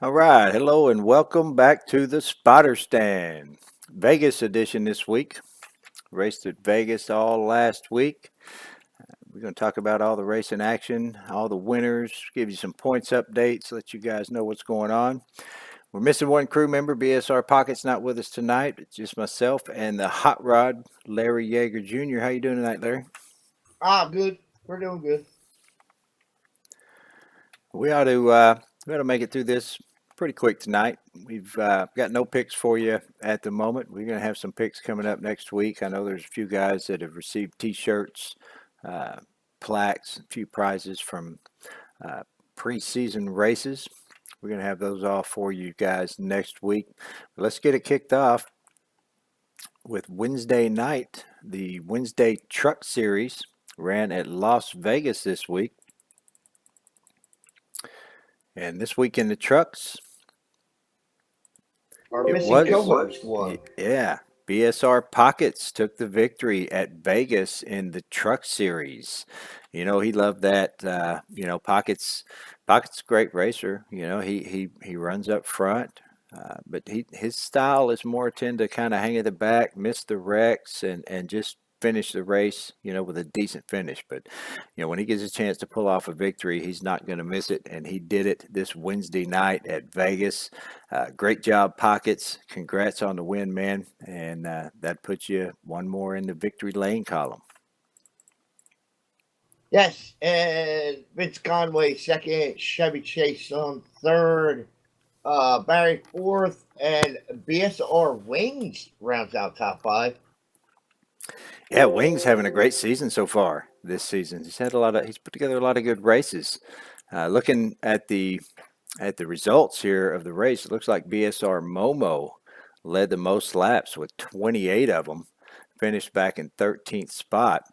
All right, hello and welcome back to the Spotter Stand. Vegas edition this week. Raced at Vegas all last week. We're going to talk about all the racing action, all the winners, give you some points updates, let you guys know what's going on. We're missing one crew member. BSR Pocket's not with us tonight. It's just myself and the Hot Rod, Larry Yeager Jr. How you doing tonight, Larry? Good. We're doing good. We ought to make it through this pretty quick tonight. We've got no picks for you at the moment. We're going to have some picks coming up next week. I know there's a few guys that have received T-shirts, uh, plaques, a few prizes from uh, preseason races. We're going to have those all for you guys next week. But let's get it kicked off with Wednesday night. The Wednesday Truck Series ran at Las Vegas this week. And this week in the trucks, Our it missing was, co-host won. yeah. BSR Pockets took the victory at Vegas in the Truck Series. You know he loved that. Pockets a great racer. He runs up front, but his style is more tend to kind of hang at the back, miss the wrecks, and just finish the race. With a decent finish. But when he gets a chance to pull off a victory, he's not going to miss it, and he did it this Wednesday night at Vegas. Great job, Pockets. Congrats on the win, man. And that puts you one more in the victory lane column. Yes, and Vince Conway second, Chevy Chase on third, Barry fourth, and BSR Wings rounds out top five. Yeah, Wings having a great season so far this season. He's put together a lot of good races. Looking at the results here of the race, it looks like BSR Momo led the most laps with 28 of them, finished back in 13th spot.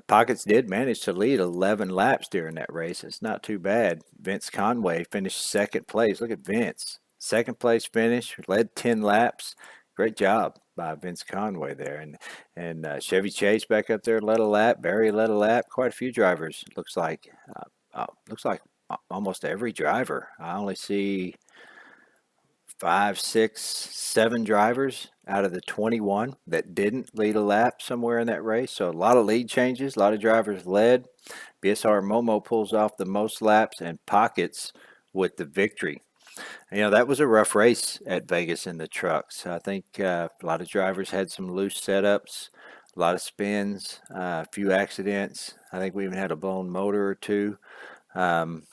Pockets did manage to lead 11 laps during that race. It's not too bad. Vince Conway finished second place. Look at Vince. Second place finish, led 10 laps. Great job by Vince Conway there. And Chevy Chase back up there led a lap. Barry led a lap. Quite a few drivers, looks like almost every driver. I only see five, six, seven drivers out of the 21 that didn't lead a lap somewhere in that race. So a lot of lead changes, a lot of drivers led. BSR Momo pulls off the most laps and Pockets with the victory. That was a rough race at Vegas in the trucks. I think a lot of drivers had some loose setups, a lot of spins, a few accidents. I think we even had a blown motor or two. Um,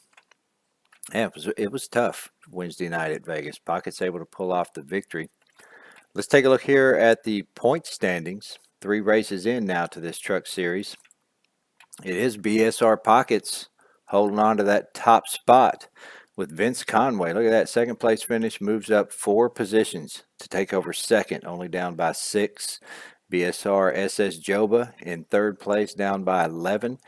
yeah, it was tough Wednesday night at Vegas. Pockets able to pull off the victory. Let's take a look here at the point standings. 3 races in now to this truck series. It is BSR Pockets holding on to that top spot with Vince Conway. Look at that second place finish, moves up 4 positions to take over second, only down by 6. BSR SS Joba in third place, down by 11.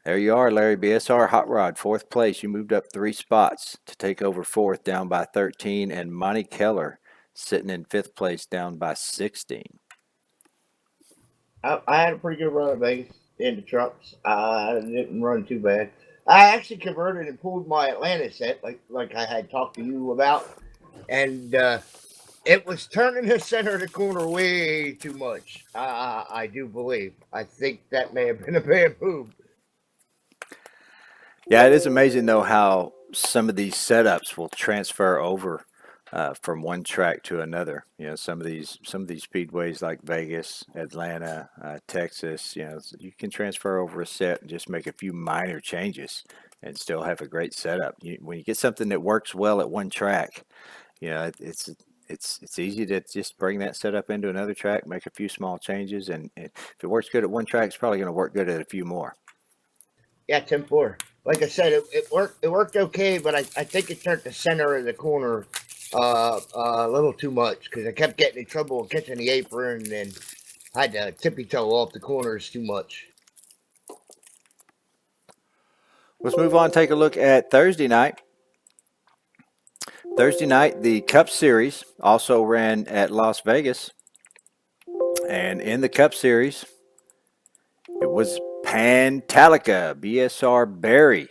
There you are, Larry. BSR Hot Rod, 4th place. You moved up 3 spots to take over 4th, down by 13. And Monty Keller sitting in 5th place, down by 16. I had a pretty good run at Vegas in the trucks. I didn't run too bad. I actually converted and pulled my Atlanta set, like I had talked to you about, and it was turning the center of the corner way too much. I do believe. I think that may have been a bad move. Yeah, it is amazing, though, how some of these setups will transfer over from one track to another. Some of these speedways like Vegas, Atlanta, Texas. You can transfer over a set and just make a few minor changes and still have a great setup. When you get something that works well at one track, it's easy to just bring that setup into another track, make a few small changes, and if it works good at one track, it's probably going to work good at a few more. Yeah, 10-4. Like I said, it worked. It worked okay, but I think it turned the center of the corner a little too much because I kept getting in trouble catching the apron and had to tippy toe off the corners too much. Let's move on and take a look at Thursday night. Thursday night, the Cup Series also ran at Las Vegas. And in the Cup Series, it was Pantalica, BSR Barry,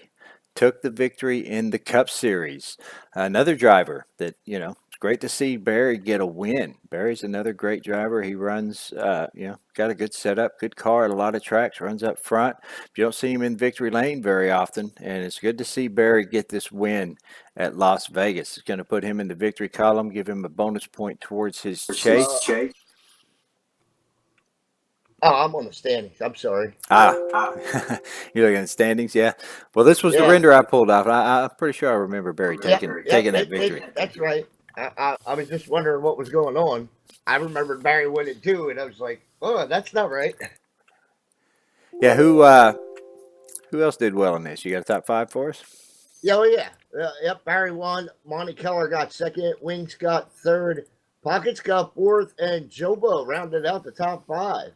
took the victory in the Cup Series. Another driver that, it's great to see Barry get a win. Barry's another great driver. He runs, got a good setup, good car at a lot of tracks, runs up front. You don't see him in victory lane very often, and it's good to see Barry get this win at Las Vegas. It's going to put him in the victory column, give him a bonus point towards his chase. Oh, I'm on the standings. I'm sorry. You're looking at standings, yeah. Well, this was the render I pulled off. I'm pretty sure I remember Barry taking that victory. That's right. I was just wondering what was going on. I remembered Barry winning too, and I was like, "Oh, that's not right." Yeah, who else did well in this? You got a top 5 for us? Yeah, well, yeah. Yep, Barry won. Monty Keller got second. Wings got third. Pockets got fourth, and Jobo rounded out the top 5.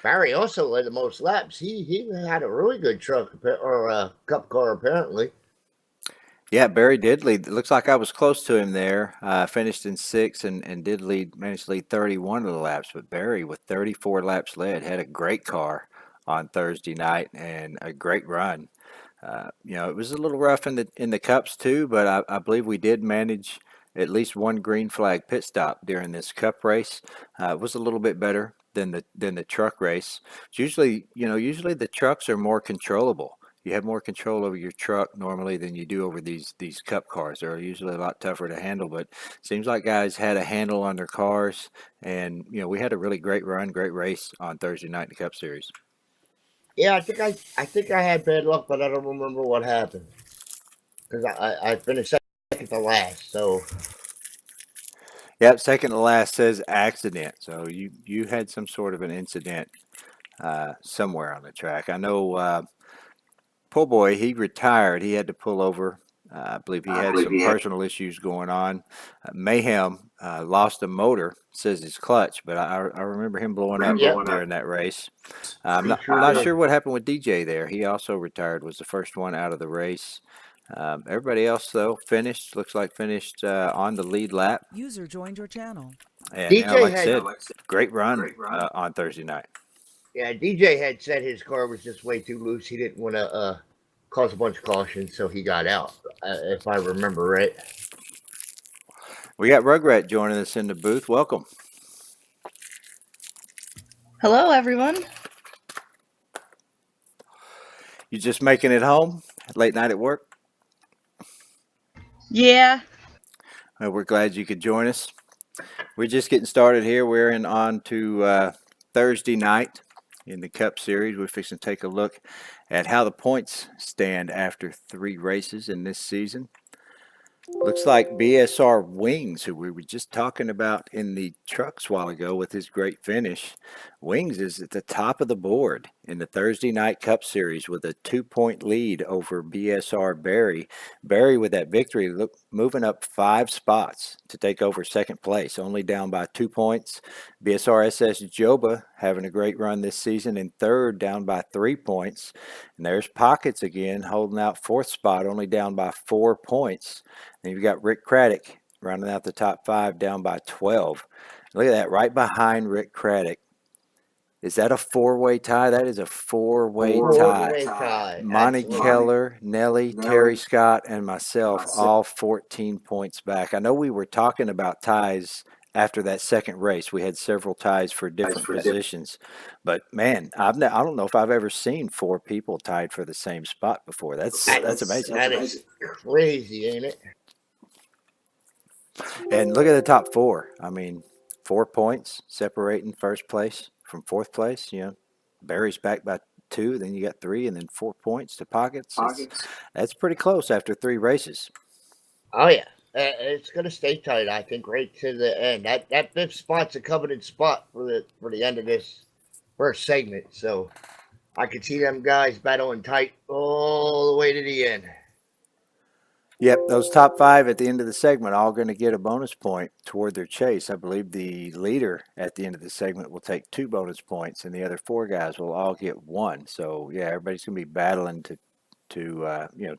Barry also led the most laps. He had a really good truck or cup car apparently. Yeah, Barry did lead. It looks like I was close to him there. Finished in 6th and did managed to lead 31 of the laps. But Barry, with 34 laps led, had a great car on Thursday night and a great run. It was a little rough in the cups too, but I believe we did manage at least one green flag pit stop during this cup race. It was a little bit better than the truck race. It's usually the trucks are more controllable. You have more control over your truck normally than you do over these cup cars. They're usually a lot tougher to handle, but it seems like guys had a handle on their cars, and we had a really great race on Thursday night in the Cup Series. Yeah, I think I had bad luck, but I don't remember what happened because I finished second to last. So. Yep, second to last says accident. So you had some sort of an incident somewhere on the track. I know Poor Boy, he retired. He had to pull over. I believe he had some personal issues going on. Mayhem lost a motor, says his clutch, but I remember him blowing up during that race. I'm not sure what happened with DJ there. He also retired, was the first one out of the race. Everybody else, though, finished on the lead lap. User joined your channel. And DJ like I said, great run on Thursday night. Yeah, DJ had said his car was just way too loose. He didn't want to cause a bunch of caution, so he got out, if I remember right. We got Rugrat joining us in the booth. Welcome. Hello, everyone. You just making it home? Late night at work? Yeah. Well, we're glad you could join us. We're just getting started here. We're on to Thursday night in the Cup Series. We're fixing to take a look at how the points stand after 3 races in this season. Looks like BSR Wings, who we were just talking about in the trucks a while ago with his great finish. Wings is at the top of the board in the Thursday Night Cup Series with a 2-point lead over BSR Barry. Barry, with that victory, moving up 5 spots to take over second place, only down by 2 points. BSR SS Joba having a great run this season in third, down by 3 points. And there's Pockets again, holding out 4th spot, only down by 4 points. And you've got Rick Craddock rounding out the top 5, down by 12. Look at that, right behind Rick Craddock. Is that a 4-way tie? That is a 4-way tie. Monty Keller, Nelly, Terry Scott, and myself, all 14 points back. I know we were talking about ties after that second race. We had several ties for different positions. But, man, I don't know if I've ever seen 4 people tied for the same spot before. That's amazing. That is crazy, ain't it? And look at the top 4. I mean, 4 points separating first place from 4th place. Barry's back by 2, then you got 3, and then 4 points to Pockets. That's pretty close after 3 races. Oh yeah, it's gonna stay tight. I think right to the end. That 5th spot's a coveted spot for the end of this first segment. So I could see them guys battling tight all the way to the end. Yep, those top 5 at the end of the segment all going to get a bonus point toward their chase. I believe the leader at the end of the segment will take 2 bonus points, and the other 4 guys will all get 1. So yeah, everybody's going to be battling to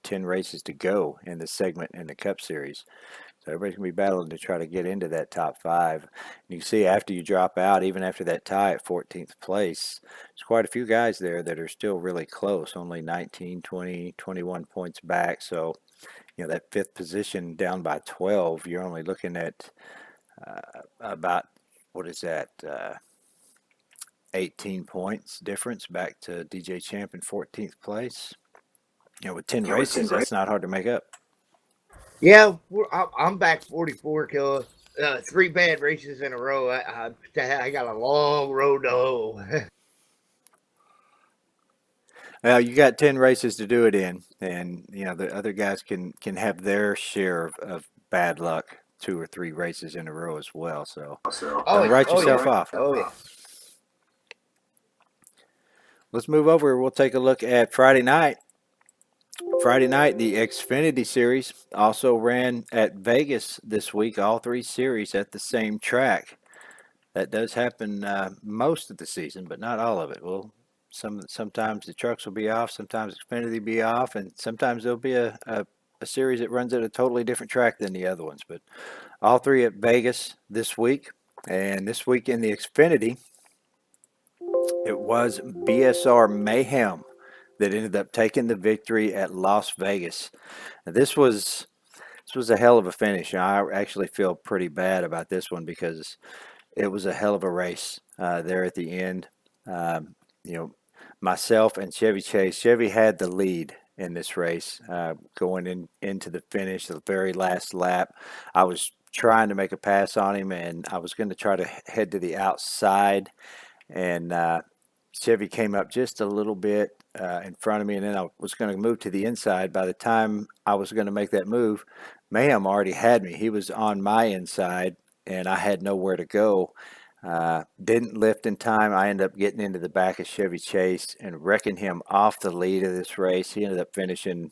10 races to go in the segment in the Cup Series. So everybody's going to be battling to try to get into that top five. And you can see after you drop out, even after that tie at 14th place, there's quite a few guys there that are still really close, only 19, 20, 21 points back. So, that fifth position down by 12, you're only looking at about, what is that, 18 points difference back to DJ Champ in 14th place. With 10 races, that's not hard to make up. Yeah, I'm back 44 kills. 3 bad races in a row. I got a long road to hoe. Well, you got 10 races to do it in, and the other guys can have their share of bad luck 2 or 3 races in a row as well. So don't write yourself off. Oh yeah. Let's move over. We'll take a look at Friday night. Friday night, the Xfinity Series also ran at Vegas this week. All 3 series at the same track. That does happen most of the season, but not all of it. Well, sometimes the trucks will be off, sometimes Xfinity will be off, and sometimes there'll be a series that runs at a totally different track than the other ones. But all 3 at Vegas this week. And this week in the Xfinity, it was BSR Mayhem that ended up taking the victory at Las Vegas. Now, this was a hell of a finish. I actually feel pretty bad about this one because it was a hell of a race there at the end. Myself and Chevy Chase. Chevy had the lead in this race going into the finish, the very last lap. I was trying to make a pass on him, and I was going to try to head to the outside, and Chevy came up just a little bit in front of me, and then I was going to move to the inside. By the time I was going to make that move, Mayhem already had me. He was on my inside, and I had nowhere to go. Didn't lift in time. I ended up getting into the back of Chevy Chase and wrecking him off the lead of this race. He ended up finishing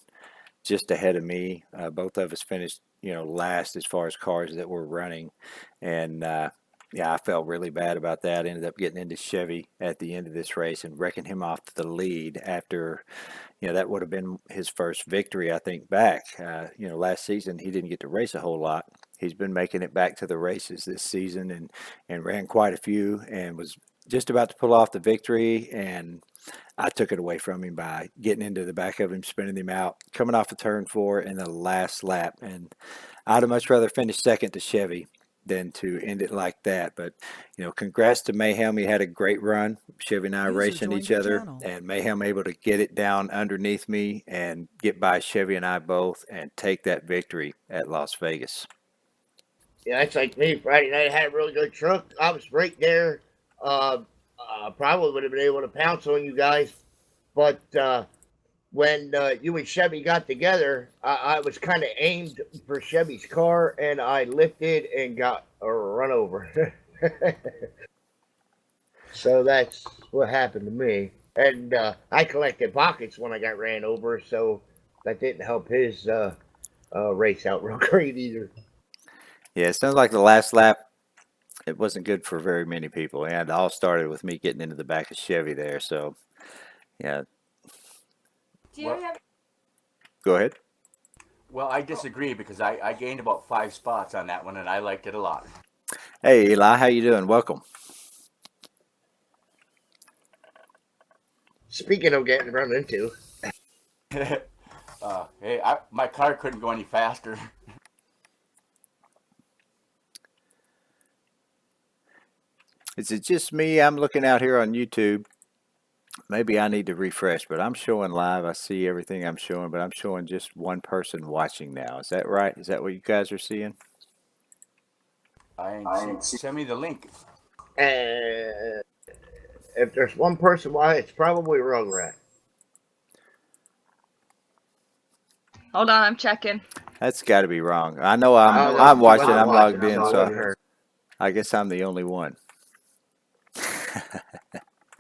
just ahead of me. Both of us finished, last as far as cars that were running. And I felt really bad about that. Ended up getting into Chevy at the end of this race and wrecking him off to the lead after, that would have been his first victory, I think, back. Last season he didn't get to race a whole lot. He's been making it back to the races this season and ran quite a few and was just about to pull off the victory. And I took it away from him by getting into the back of him, spinning him out, coming off of turn 4 in the last lap. And I'd have much rather finish second to Chevy than to end it like that. But, congrats to Mayhem. He had a great run. Chevy and I racing each other, and Mayhem able to get it down underneath me and get by Chevy and I both and take that victory at Las Vegas. Yeah, it's like me. Friday night, I had a really good truck. I was right there. Probably would have been able to pounce on you guys. But when you and Chevy got together, I was kind of aimed for Chevy's car, and I lifted and got a run over. So that's what happened to me. And I collected pockets when I got ran over, so that didn't help his race out real great either. Yeah, it sounds like the last lap, it wasn't good for very many people. And it all started with me getting into the back of Chevy there. So, yeah. Go ahead. Well, I disagree because I gained about 5 spots on that one, and I liked it a lot. Hey, Eli, how you doing? Welcome. Speaking of getting run into. Hey, my car couldn't go any faster. Is it just me? I'm looking out here on YouTube. Maybe I need to refresh, but I'm showing live. I see everything I'm showing, but I'm showing just one person watching now. Is that right? Is that what you guys are seeing? Send me the link. If there's one person, why it's probably Rugrat. Hold on, I'm checking. That's got to be wrong. I know I'm watching. I'm logged in, so I guess I'm the only one.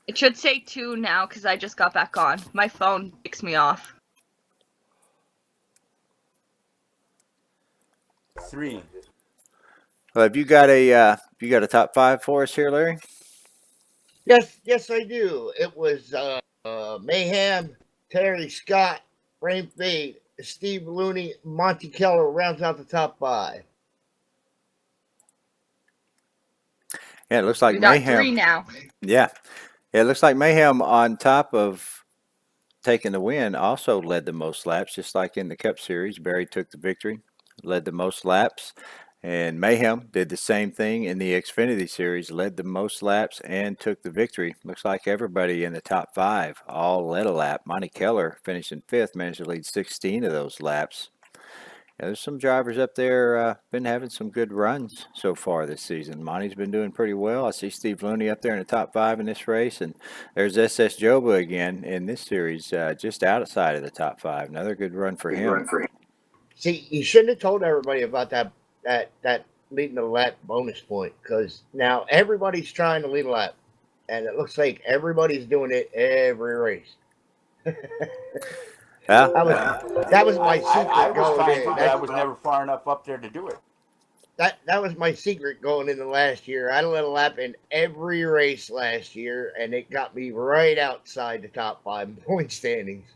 It should say 2 now because I just got back on. My phone kicks me off. 3. Well, have you got a top 5 for us here, Larry? Yes, I do. It was Mayhem, Terry Scott, Frank Fade, Steve Looney, Monty Keller rounds out the top 5. Yeah, it looks like We got Mayhem. 3 now. Yeah. It looks like Mayhem, on top of taking the win, also led the most laps, just like in the Cup Series. Barry took the victory, led the most laps. And Mayhem did the same thing in the Xfinity Series, led the most laps and took the victory. Looks like everybody in the top 5 all led a lap. Monty Keller finishing 5th, managed to lead 16 of those laps. Yeah, there's some drivers up there been having some good runs so far this season. Monty's been doing pretty well. I see Steve Looney up there in the top 5 in this race, and there's SS Joba again in this series, just outside of the top 5. Another good run for him. See, you shouldn't have told everybody about that leading the lap bonus point, because now everybody's trying to lead a lap, and it looks like everybody's doing it every race. Yeah. That was my secret I was going trying in. to, but I was never far enough up there to do it. That was my secret going into last year. I led a lap in every race last year, and it got me right outside the top 5 point standings.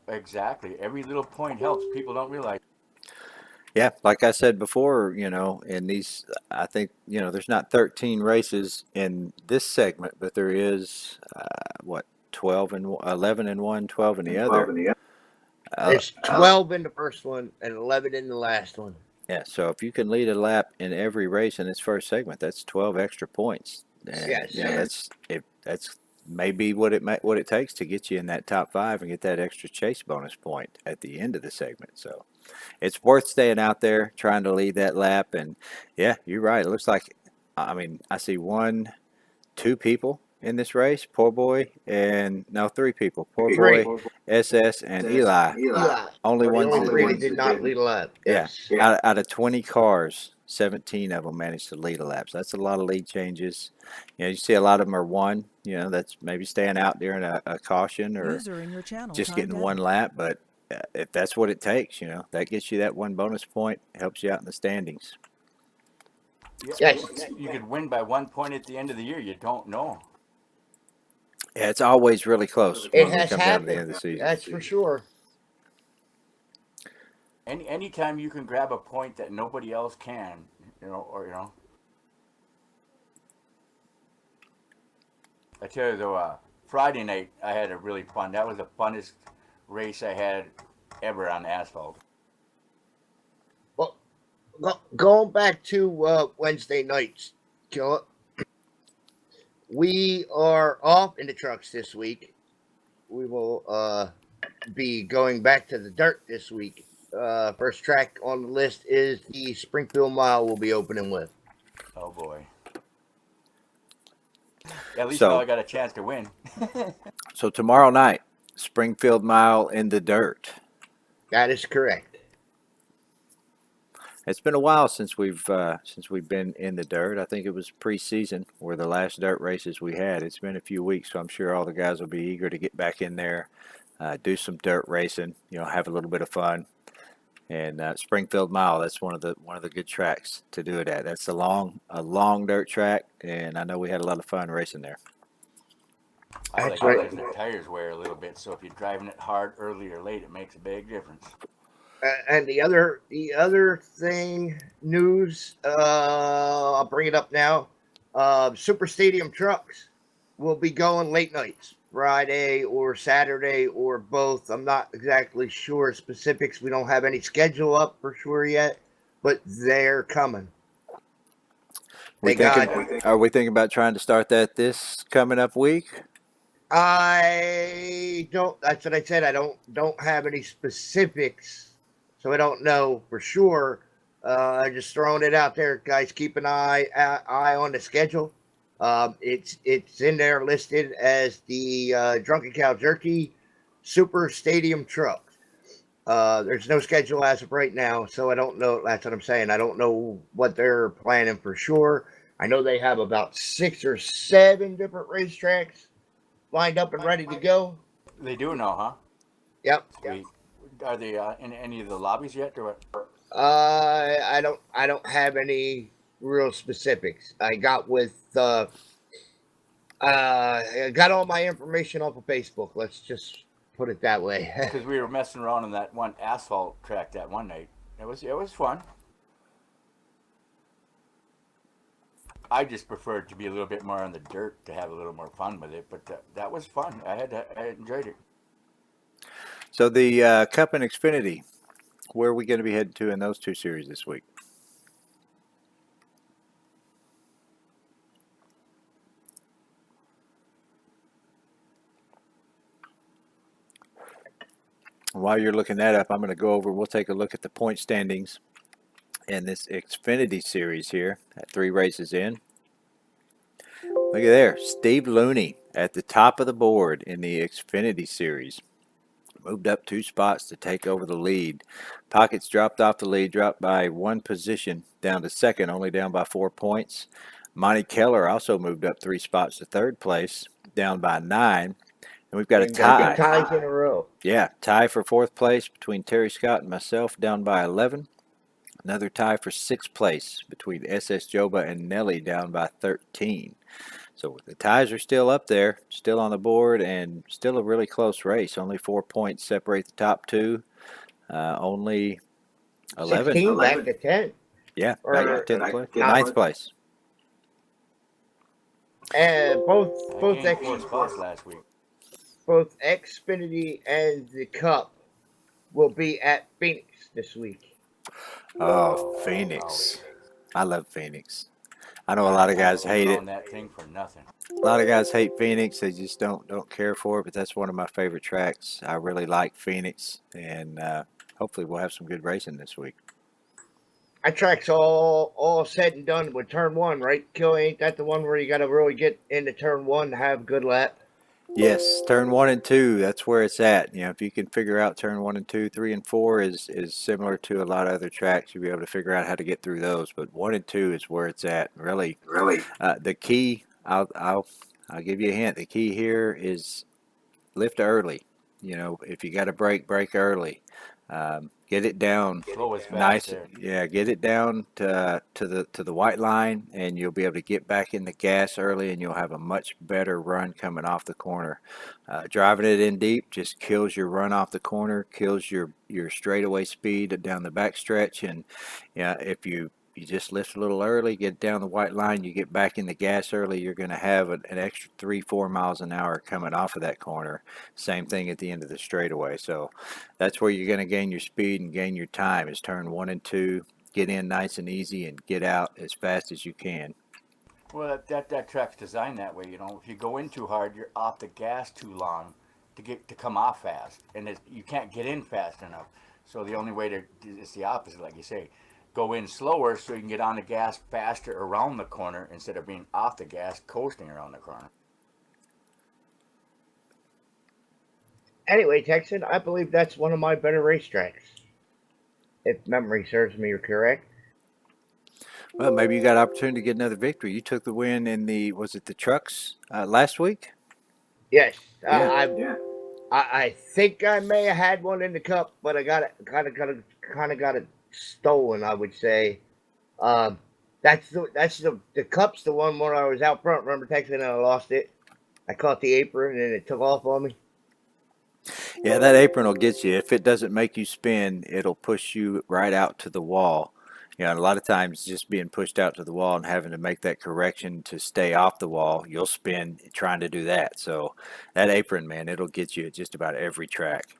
Exactly. Every little point helps. People don't realize. Yeah, like I said before, in these, I think, there's not 13 races in this segment, but there is, 12 and 11 in one, 12 in the other. There's 12 in the first one and 11 in the last one. Yeah, so if you can lead a lap in every race in this first segment, that's 12 extra points. And, Yes. that's maybe what it takes to get you in that top 5 and get that extra chase bonus point at the end of the segment. So it's worth staying out there trying to lead that lap. And yeah, you're right. It looks like, I see 2 people in this race, Poor Boy, and no, 3 people. Poor Boy, SS, and Eli. Only The ones only that 3 didn't. did not lead a lap. Yeah. Yes. Out of 20 cars, 17 of them managed to lead a lap. So that's a lot of lead changes. You see a lot of them are 1. That's maybe staying out during a caution or just getting 1 lap. But if that's what it takes, that gets you that 1 bonus point, helps you out in the standings. Yes. You could win by 1 point at the end of the year. You don't know. Yeah, it's always really close It when we has come down to the end of the happened. season. That's for sure. Anytime you can grab a point that nobody else can, I tell you though, Friday night I had a really fun. That was the funnest race I had ever on asphalt. Well, going back to Wednesday nights, Killa, we are off in the trucks this week. We will be going back to the dirt this week. First track on the list is the Springfield Mile we'll be opening with. Oh boy. At least So- now I got a chance to win. So tomorrow night, Springfield Mile in the dirt. That is correct. It's been a while since we've been in the dirt. I think it was preseason were the last dirt races we had. It's been a few weeks, so I'm sure all the guys will be eager to get back in there, do some dirt racing. Have a little bit of fun. And Springfield Mile, that's one of the good tracks to do it at. That's a long dirt track, and I know we had a lot of fun racing there. I That's like right. letting the tires wear a little bit, so if you're driving it hard early or late, it makes a big difference. And the other thing, news, I'll bring it up now. Super Stadium trucks will be going late nights, Friday or Saturday or both. I'm not exactly sure specifics. We don't have any schedule up for sure yet, but they're coming. Are we thinking about trying to start that this coming up week? I don't. That's what I said. I don't have any specifics, so I don't know for sure. Just throwing it out there, guys. Keep an eye on the schedule. It's in there listed as the Drunken Cow Jerky Super Stadium Truck. There's no schedule as of right now, so I don't know. That's what I'm saying. I don't know what they're planning for sure. I know they have about 6 or 7 different racetracks lined up and ready to go. They do now, huh? Yep. Sweet. Are they in any of the lobbies yet, or what? I don't have any real specifics. I got I got all my information off of Facebook. Let's just put it that way. Because we were messing around on that one asphalt track that one night. It was fun. I just prefer it to be a little bit more on the dirt to have a little more fun with it. But that was fun. I enjoyed it. So the Cup and Xfinity, where are we going to be heading to in those two series this week? While you're looking that up, I'm going to go over. We'll take a look at the point standings in this Xfinity series here at 3 races in. Look at there, Steve Looney at the top of the board in the Xfinity series. Moved up 2 spots to take over the lead. Pockets dropped off the lead, dropped by 1 position down to second, only down by 4 points. Monty Keller also moved up 3 spots to third place, down by 9. And we've got a tie. Ties in a row. Yeah, tie for 4th place between Terry Scott and myself, down by 11. Another tie for 6th place between SS Joba and Nelly, down by 13. So the ties are still up there, still on the board, and still a really close race. Only 4 points separate the top 2. Only 11. 16 back to 10. Yeah, Or back to 10th place. 9th 9th place. And both I gained 4 spots last week. both Xfinity and the Cup will be at Phoenix this week. Oh, Phoenix. I love Phoenix. I know a lot of guys hate it. On that thing for nothing. A lot of guys hate Phoenix. They just don't care for it, but that's one of my favorite tracks. I really like Phoenix, and hopefully we'll have some good racing this week. That track's all said and done with turn 1, right? Kill, ain't that the one where you got to really get into turn 1 to have a good lap? Yes, turn 1 and 2, that's where it's at. You know, if you can figure out turn 1 and 2, 3 and 4 is similar to a lot of other tracks. You'll be able to figure out how to get through those. But 1 and 2 is where it's at. Really, the key. I'll give you a hint. The key here is lift early. You know, if you got to brake early. Get it down Slow as fast nice. there. Yeah, get it down to the white line, and you'll be able to get back in the gas early, and you'll have a much better run coming off the corner. Driving it in deep just kills your run off the corner, kills your straightaway speed down the back stretch, and yeah, if you just lift a little early, get down the white line, you get back in the gas early, you're going to have an extra 3-4 miles an hour coming off of that corner. Same thing at the end of the straightaway. So that's where you're going to gain your speed and gain your time, is turn 1 and 2, get in nice and easy, and get out as fast as you can. Well, that track's designed that way. You know, if you go in too hard, you're off the gas too long to come off fast, and you can't get in fast enough. So the only way it's the opposite, like you say. Go in slower so you can get on the gas faster around the corner instead of being off the gas coasting around the corner. Anyway, Texan, I believe that's one of my better racetracks, if memory serves me correct. Well, maybe you got an opportunity to get another victory. You took the win in the trucks last week? Yes, Yeah. I think I may have had one in the Cup, but I got it stolen, I would say. That's the Cup's the one where I was out front. Remember, Texas, and I lost it. I caught the apron and it took off on me. Yeah, that apron will get you. If it doesn't make you spin, it'll push you right out to the wall. You know, a lot of times just being pushed out to the wall and having to make that correction to stay off the wall, you'll spin trying to do that. So that apron, man, it'll get you at just about every track.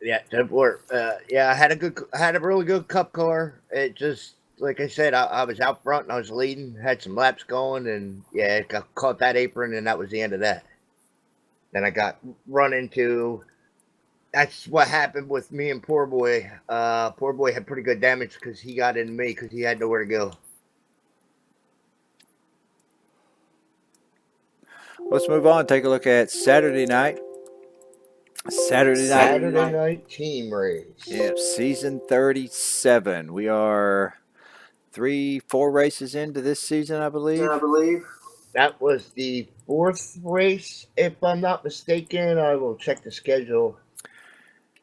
Yeah, I had a really good Cup car. It just, like I said, I was out front and I was leading, had some laps going, and yeah, it got caught that apron, and that was the end of that. Then I got run into. That's what happened with me and Poor Boy. Poor Boy had pretty good damage because he got into me because he had nowhere to go. Let's move on. Take a look at Saturday night. Saturday night team race. Yeah, season 37. We are 3-4 races into this season, I believe. That was the 4th race, if I'm not mistaken. I will check the schedule.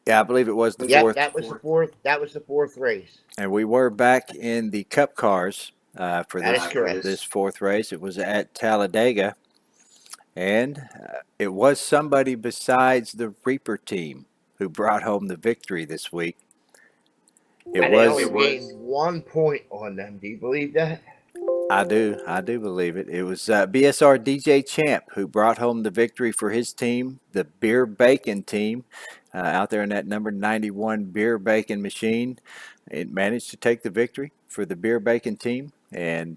Yeah, I believe it was the 4th. Yeah, that was the 4th. That was the 4th race. And we were back in the Cup cars for That is correct. this 4th race. It was at Talladega. And it was somebody besides the Reaper team who brought home the victory this week. It was only gained 1 point on them. Do you believe that? I do believe it. It was BSR DJ Champ who brought home the victory for his team, the Beer Bacon team, out there in that number 91 Beer Bacon machine. It managed to take the victory for the Beer Bacon team, and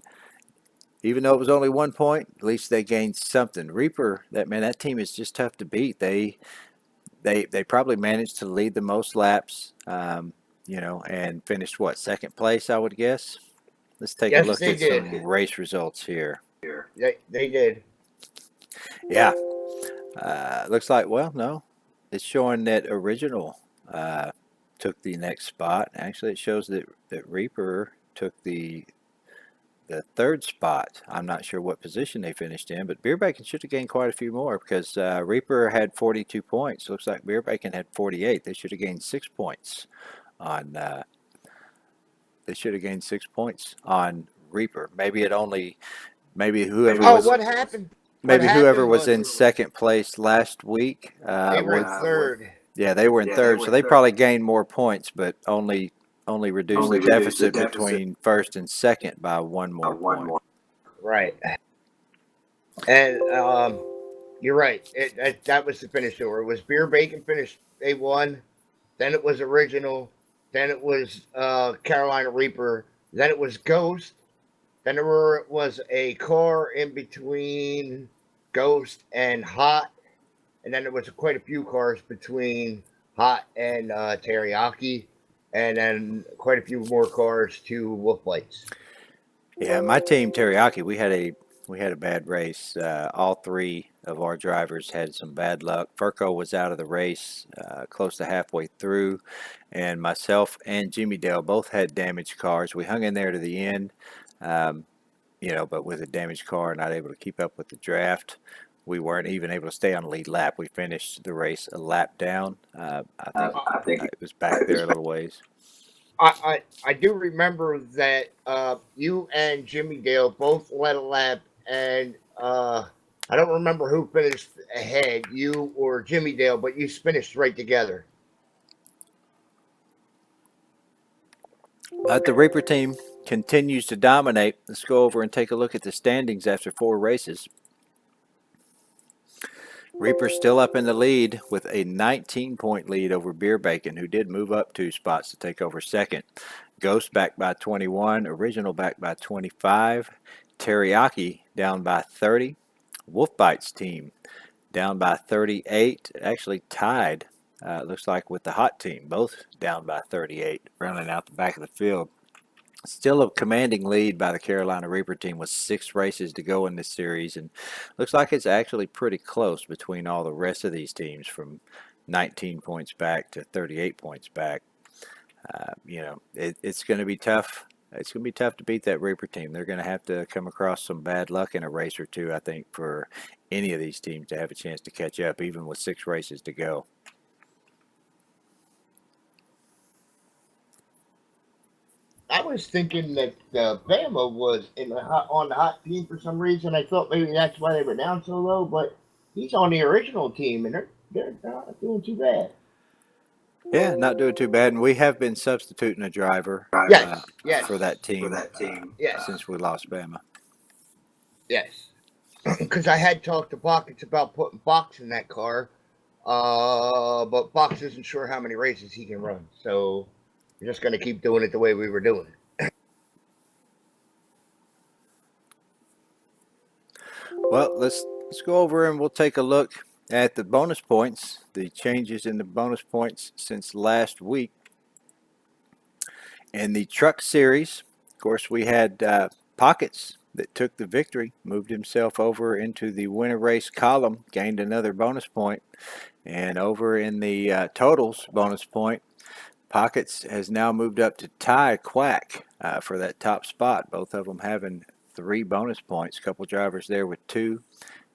even though it was only 1 point, at least they gained something. Reaper, that team is just tough to beat. They probably managed to lead the most laps, and finished second place, I would guess. Let's take a Yes, look they at did. some race results here. They did. Yeah, looks like no, it's showing that Original took the next spot. Actually, it shows that Reaper took the third spot. I'm not sure what position they finished in, but Beer Bacon should have gained quite a few more because Reaper had 42 points. Looks like Beer Bacon had 48. They should have gained 6 points on. They should have gained 6 points on Reaper. Maybe whoever was. What happened? Maybe What whoever happened was in second place last week. They were in third. Yeah, they were in third, so they probably gained more points, but only reduced the deficit between first and second by one more point. Right. And you're right. That was the finish order. It was Beer Bacon finished A1, then it was Original, then it was Carolina Reaper, then it was Ghost, then there was a car in between Ghost and Hot, and then there was quite a few cars between Hot and Teriyaki, and then quite a few more cars to Wolf Lights. Yeah, my team Teriyaki, we had a bad race. All three of our drivers had some bad luck. Furco was out of the race close to halfway through, and myself and Jimmy Dale both had damaged cars. We hung in there to the end, but with a damaged car, not able to keep up with the draft. We weren't even able to stay on the lead lap. We finished the race a lap down. I think it was back there a little ways. I do remember that you and Jimmy Dale both led a lap, and I don't remember who finished ahead, you or Jimmy Dale, but you finished right together. But the Reaper team continues to dominate. Let's go over and take a look at the standings after 4 races. Reaper still up in the lead with a 19-point lead over Beer Bacon, who did move up 2 spots to take over second. Ghost back by 21. Original back by 25. Teriyaki down by 30. Wolf Bites team down by 38. Actually tied, looks like, with the Hot team. Both down by 38, rounding out the back of the field. Still a commanding lead by the Carolina Reaper team with 6 races to go in this series, and looks like it's actually pretty close between all the rest of these teams from 19 points back to 38 points back. It's going to be tough. It's going to be tough to beat that Reaper team. They're going to have to come across some bad luck in a race or two, I think, for any of these teams to have a chance to catch up, even with 6 races to go. I was thinking that Bama was on the Hot team for some reason. I thought maybe that's why they were down so low, but he's on the Original team, and they're not doing too bad. Yeah, not doing too bad, and we have been substituting a driver Yes. for that team Yes. since we lost Bama. Yes. Because I had talked to Pockets about putting Fox in that car, but Fox isn't sure how many races he can run, so we're just going to keep doing it the way we were doing it. Well, let's go over and we'll take a look at the bonus points, the changes in the bonus points since last week. In the Truck Series, of course, we had Pockets that took the victory, moved himself over into the winner race column, gained another bonus point. And over in the totals bonus point, Pockets has now moved up to tie Quack for that top spot. Both of them having 3 bonus points. A couple drivers there with 2,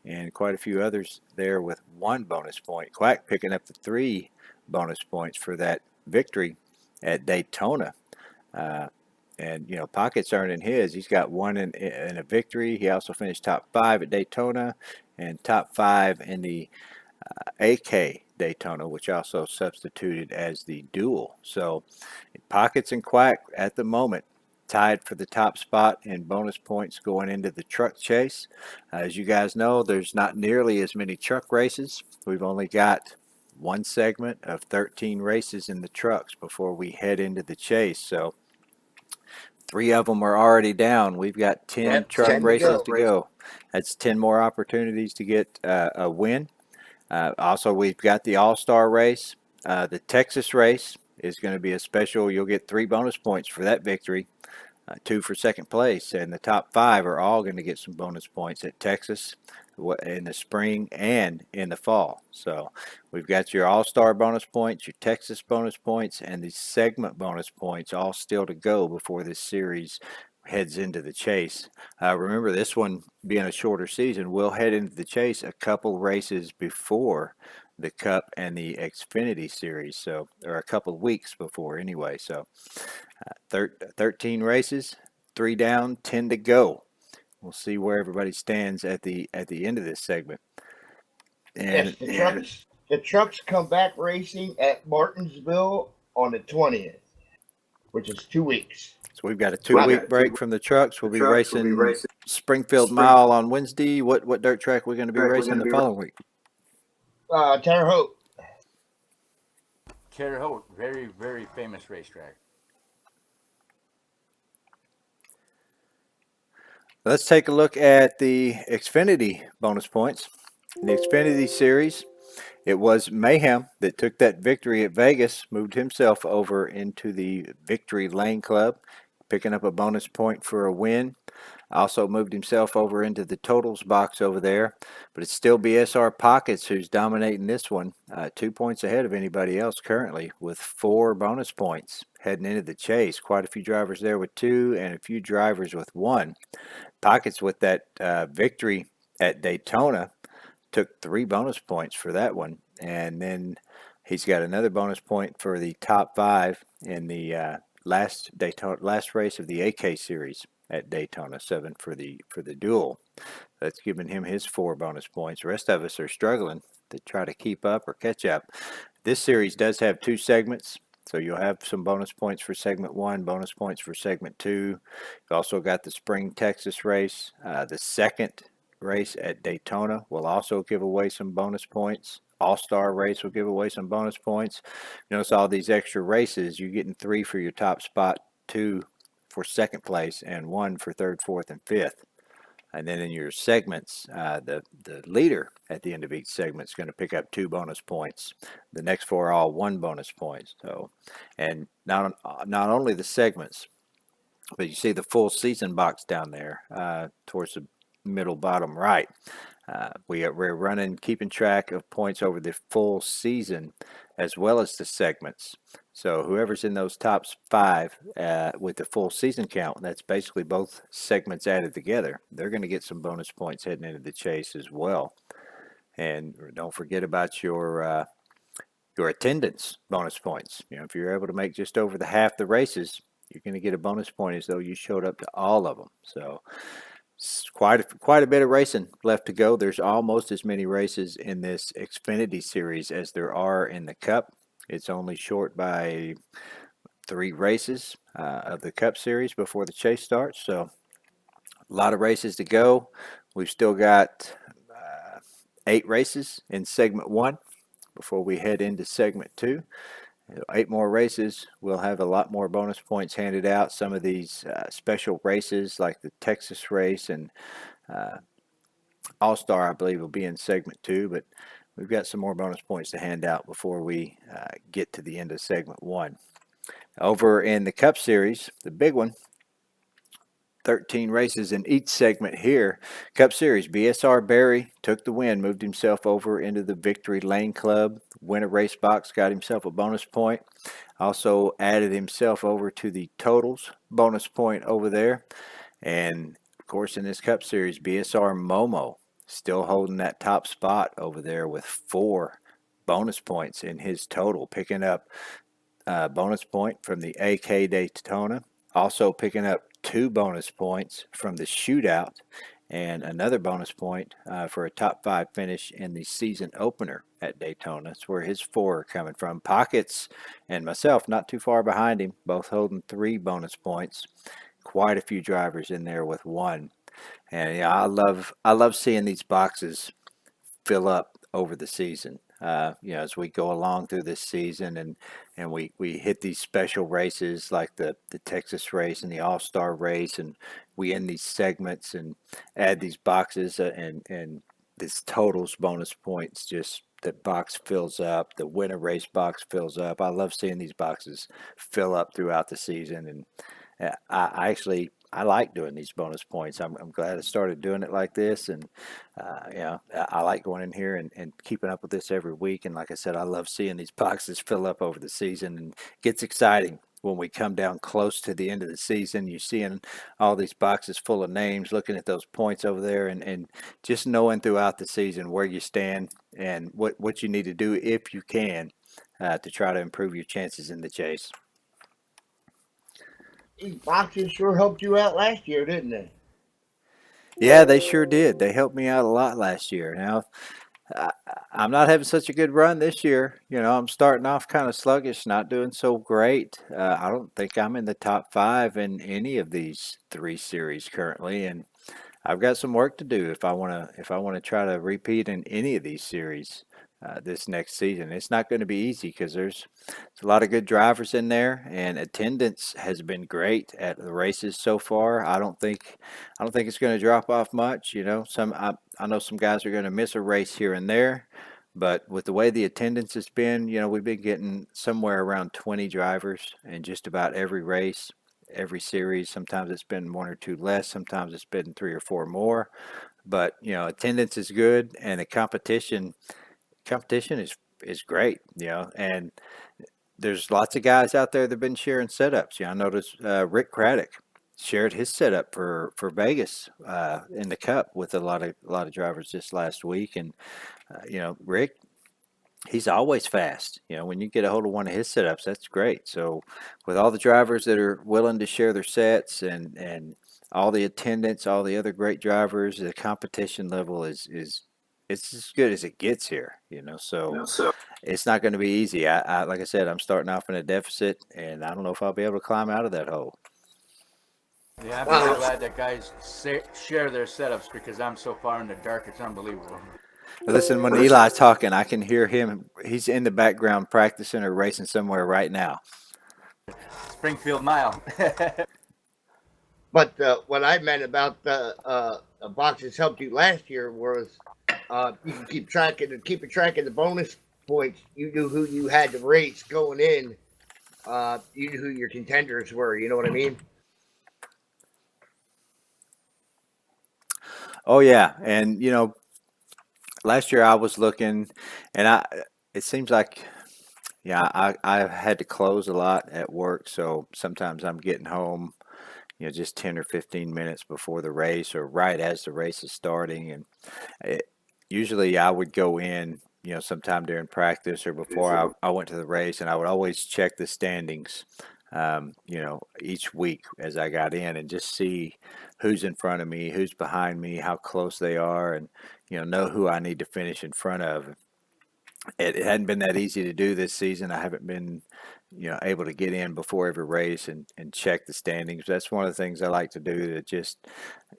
and quite a few others there with 1 bonus point. Quack picking up the 3 bonus points for that victory at Daytona. And Pockets earning his. He's got 1 in a victory. He also finished top 5 at Daytona and top 5 in the AK Daytona, which also substituted as the duel. So Pockets and Quack at the moment tied for the top spot in bonus points going into the truck chase. As you guys know, there's not nearly as many truck races. We've only got one segment of 13 races in the trucks before we head into the chase. So 3 of them are already down. We've got 10 Yep, truck 10 to races go. to go. That's 10 more opportunities to get a win. Also, we've got the All-Star race. The Texas race is going to be a special. You'll get 3 bonus points for that victory, 2 for second place, and the top 5 are all going to get some bonus points at Texas in the spring and in the fall. So we've got your All-Star bonus points, your Texas bonus points, and the segment bonus points all still to go before this series heads into the chase. Remember, this one being a shorter season, we'll head into the chase a couple races before the Cup and the Xfinity series, so or a couple of weeks before anyway. So 13 races, 3 down, 10 to go. We'll see where everybody stands at the end of this segment. And Yes, the trucks come back racing at Martinsville on the 20th, which is 2 weeks. so we've got a 2-week break from the trucks. We'll be racing Springfield Mile on Wednesday. What dirt track are we going to be racing the following week? Terre Haute. Terre Haute, very, very famous racetrack. Let's take a look at the Xfinity bonus points. In the Xfinity series, it was Mayhem that took that victory at Vegas, moved himself over into the Victory Lane Club, picking up a bonus point for a win. Also moved himself over into the totals box over there, but it's still BSR Pockets who's dominating this one, 2 points ahead of anybody else currently with 4 bonus points heading into the chase. Quite a few drivers there with 2 and a few drivers with 1. Pockets with that victory at Daytona took 3 bonus points for that one, and then he's got another bonus point for the top 5 in the last race of the AK series at Daytona, 7 for the duel. That's giving him his 4 bonus points. The rest of us are struggling to try to keep up or catch up. This series does have 2 segments, so you'll have some bonus points for segment 1, bonus points for segment 2. You've also got the Spring Texas race. The second race at Daytona will also give away some bonus points. All-Star race will give away some bonus points. Notice all these extra races, you're getting 3 for your top spot, 2 for second place, and 1 for third, fourth, and fifth. And then in your segments, the leader at the end of each segment is going to pick up 2 bonus points. The next 4 are all 1 bonus point. So, and not only the segments, but you see the full season box down there towards the middle bottom right. We're running, keeping track of points over the full season as well as the segments. So whoever's in those top 5 with the full season count, that's basically both segments added together, they're going to get some bonus points heading into the chase as well. And don't forget about your attendance bonus points. You know, if you're able to make just over the half the races, you're going to get a bonus point as though you showed up to all of them. So quite a bit of racing left to go. There's almost as many races in this Xfinity series as there are in the Cup. It's only short by 3 races of the Cup series before the chase starts. So a lot of races to go. We've still got 8 races in segment 1 before we head into segment 2. 8 more races, we'll have a lot more bonus points handed out. Some of these special races like the Texas race and All-Star, I believe, will be in segment 2, but we've got some more bonus points to hand out before we get to the end of segment 1. Over in the Cup Series, the big one, 13 races in each segment here. Cup Series, BSR Barry took the win, moved himself over into the Victory Lane Club, win a race box, got himself a bonus point. Also added himself over to the totals bonus point over there. And of course, in this Cup Series, BSR Momo still holding that top spot over there with 4 bonus points in his total, picking up a bonus point from the AK Daytona, also picking up 2 bonus points from the shootout and another bonus point for a top 5 finish in the season opener at Daytona. That's where his 4 are coming from. Pockets and myself not too far behind him, both holding 3 bonus points. quite a few drivers in there with one. And yeah, I love seeing these boxes fill up over the season. As we go along through this season and we hit these special races like the Texas race and the All Star race, and we end these segments and add these boxes and this totals bonus points. Just that box fills up. The winter race box fills up. I love seeing these boxes fill up throughout the season, and I like doing these bonus points. I'm glad I started doing it like this, and I like going in here and keeping up with this every week. And like I said, I love seeing these boxes fill up over the season, and it gets exciting when we come down close to the end of the season. You're seeing all these boxes full of names, looking at those points over there, and just knowing throughout the season where you stand and what you need to do if you can to try to improve your chances in the chase. These boxes sure helped you out last year, didn't they? Yeah, they sure did. They helped me out a lot last year. Now, I, I'm not having such a good run this year. I'm starting off kind of sluggish, not doing so great. I don't think I'm in the top five in any of these three series currently, and I've got some work to do if I want to try to repeat in any of these series this next season. It's not going to be easy because there's a lot of good drivers in there, and attendance has been great at the races so far. I don't think it's going to drop off much. I know some guys are going to miss a race here and there, but with the way the attendance has been, we've been getting somewhere around 20 drivers in just about every race, every series. Sometimes it's been one or two less, sometimes it's been three or four more. But attendance is good, and the competition is great. And there's lots of guys out there that have been sharing setups. I noticed Rick Craddock shared his setup for Vegas in the Cup with a lot of drivers this last week, and Rick, he's always fast. When you get a hold of one of his setups, that's great. So with all the drivers that are willing to share their sets and all the attendance, all the other great drivers, the competition level is it's as good as it gets here. So it's not going to be easy. Like I said, I'm starting off in a deficit, and I don't know if I'll be able to climb out of that hole. Yeah, I'm Wow. really glad that guys share their setups because I'm so far in the dark. It's unbelievable. Listen, when Eli's talking, I can hear him. He's in the background practicing or racing somewhere right now. Springfield Mile. But what I meant about the boxes helped you last year was you can keep track of the bonus points. You knew who you had to race going in. You knew who your contenders were. You know what I mean? Oh yeah, and last year I was looking, and it seems like yeah I had to close a lot at work, so sometimes I'm getting home, just 10 or 15 minutes before the race or right as the race is starting, and it, usually I would go in, sometime during practice or before I went to the race, and I would always check the standings, each week as I got in and just see who's in front of me, who's behind me, how close they are, and know who I need to finish in front of. It hadn't been that easy to do this season. I haven't been, able to get in before every race and check the standings. That's one of the things I like to do to just,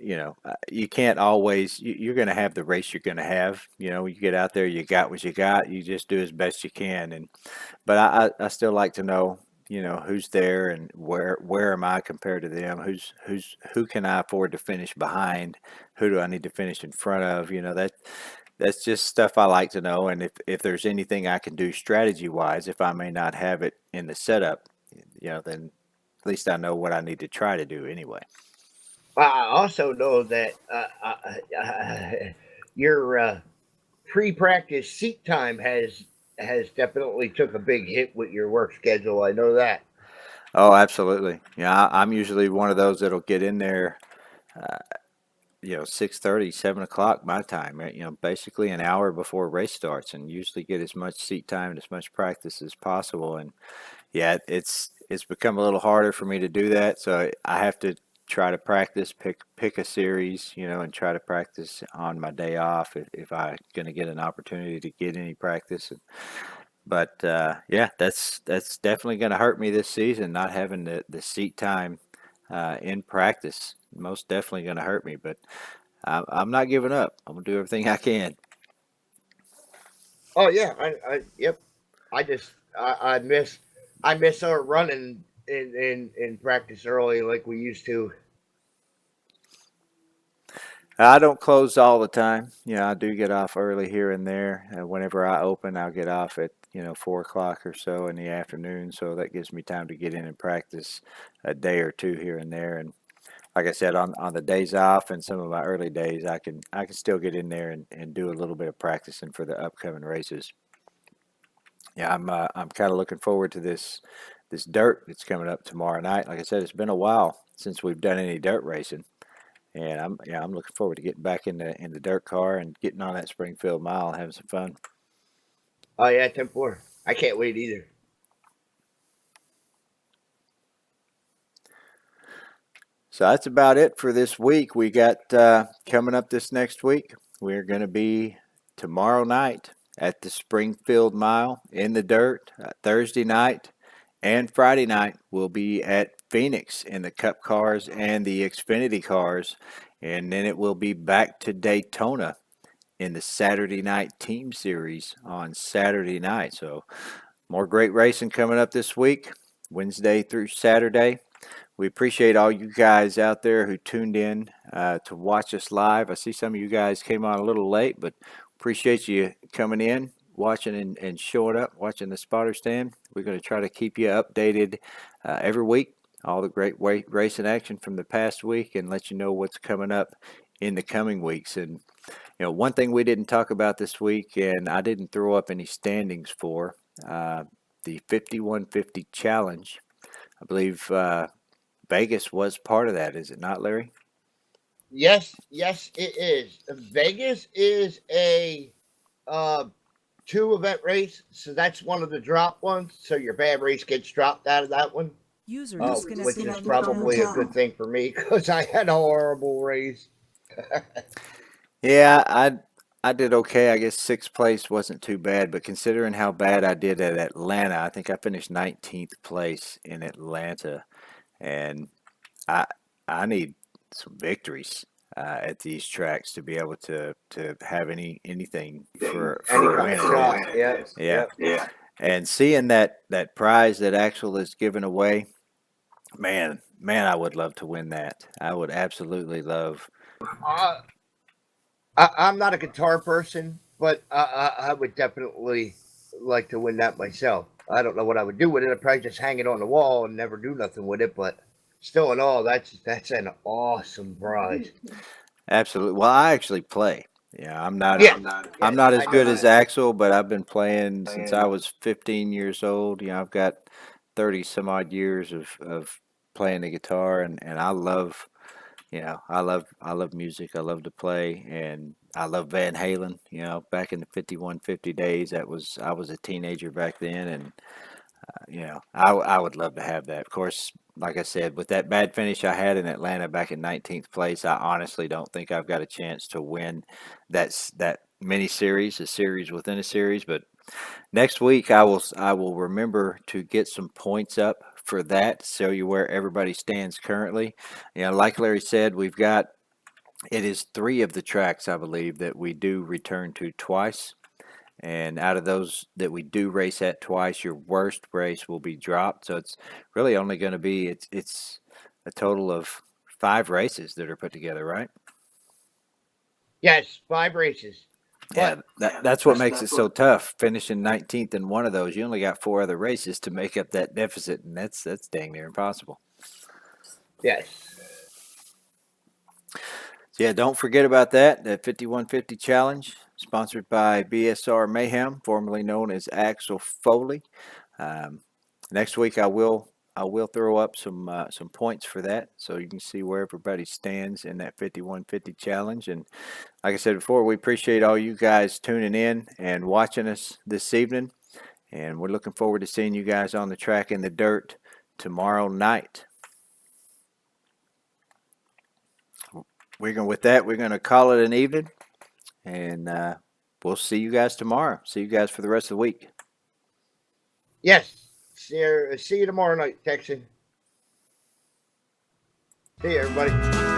you can't always, you're going to have the race you're going to have. You get out there, you got what you got. You just do as best you can. But I still like to know, who's there and where am I compared to them? Who can I afford to finish behind? Who do I need to finish in front of? That's just stuff I like to know. And if there's anything I can do strategy wise, if I may not have it in the setup, then at least I know what I need to try to do anyway. I also know that your pre-practice seat time has definitely took a big hit with your work schedule. I know that. Oh, absolutely. Yeah, I'm usually one of those that'll get in there, uh, 6:30, 7 o'clock my time, right? Basically an hour before race starts, and usually get as much seat time and as much practice as possible. And yeah, it's become a little harder for me to do that, so I have to try to practice, pick a series, and try to practice on my day off if I'm going to get an opportunity to get any practice. But yeah, that's definitely going to hurt me this season, not having the seat time in practice. Most definitely going to hurt me, but I'm not giving up. I'm going to do everything I can. Oh yeah, yep. I miss our running in practice early like we used to. I don't close all the time. I do get off early here and there. Whenever I open, I'll get off at 4 o'clock or so in the afternoon. So that gives me time to get in and practice a day or two here and there. And like I said, on the days off and some of my early days, I can still get in there and do a little bit of practicing for the upcoming races. Yeah, I'm kind of looking forward to this dirt that's coming up tomorrow night. Like I said, it's been a while since we've done any dirt racing. And I'm looking forward to getting back in the dirt car and getting on that Springfield Mile and having some fun. Oh yeah, 10-4. I can't wait either. So that's about it for this week. We got coming up this next week. We're going to be tomorrow night at the Springfield Mile in the dirt. Thursday night and Friday night we'll be at Phoenix in the Cup cars and the Xfinity cars. And then it will be back to Daytona in the Saturday night team series on Saturday night. So more great racing coming up this week, Wednesday through Saturday. We appreciate all you guys out there who tuned in to watch us live. I see some of you guys came on a little late, but appreciate you coming in, watching and showing up, watching the spotter stand. We're going to try to keep you updated every week, all the great racing action from the past week, and let you know what's coming up in the coming weeks. And one thing we didn't talk about this week, and I didn't throw up any standings for, the 5150 challenge. I believe Vegas was part of that, is it not, Larry? Yes, it is. Vegas is a 2-event race, so that's one of the drop ones. So your bad race gets dropped out of that one, which is probably a good thing for me because I had a horrible race. Yeah, I did okay. I guess sixth place wasn't too bad, but considering how bad I did at Atlanta, I think I finished 19th place in Atlanta, and I I need some victories at these tracks to be able to have anything for Any a kind win. of shot, yeah, Yeah, yeah. and seeing that prize that Axel is giving away, man, I would love to win that. I would absolutely love. Uh, I'm not a guitar person, but I would definitely like to win that myself. I don't know what I would do with it. I'd probably just hang it on the wall and never do nothing with it. But still, in all, that's an awesome prize. Absolutely. Well, I actually play. Yeah, Yeah, I'm not as I good know as that. Axel, but I've been playing since I was 15 years old. I've got 30 some odd years of playing the guitar, and I love music. I love to play, and I love Van Halen. Back in the 5150 days, I was a teenager back then, and I would love to have that. Of course, like I said, with that bad finish I had in Atlanta back in 19th place, I honestly don't think I've got a chance to win that mini series, a series within a series. But next week, I will remember to get some points up for that, show you where everybody stands currently. Like Larry said, it is 3 of the tracks, I believe, that we do return to twice. And out of those that we do race at twice, your worst race will be dropped. So it's really only going to be it's a total of 5 races that are put together, right? Yes, 5 races. Yeah, But that's what makes it so tough. Finishing 19th in one of those, you only got 4 other races to make up that deficit, and that's dang near impossible. yes, So yeah, don't forget about that 5150 challenge, sponsored by BSR Mayhem, formerly known as Axel Foley. Um, Next week I will throw up some points for that, so you can see where everybody stands in that 5150 challenge. And like I said before, we appreciate all you guys tuning in and watching us this evening, and we're looking forward to seeing you guys on the track in the dirt tomorrow night. We're going to call it an evening, and we'll see you guys tomorrow. See you guys for the rest of the week. yes. See you tomorrow night, Texan. See you, everybody.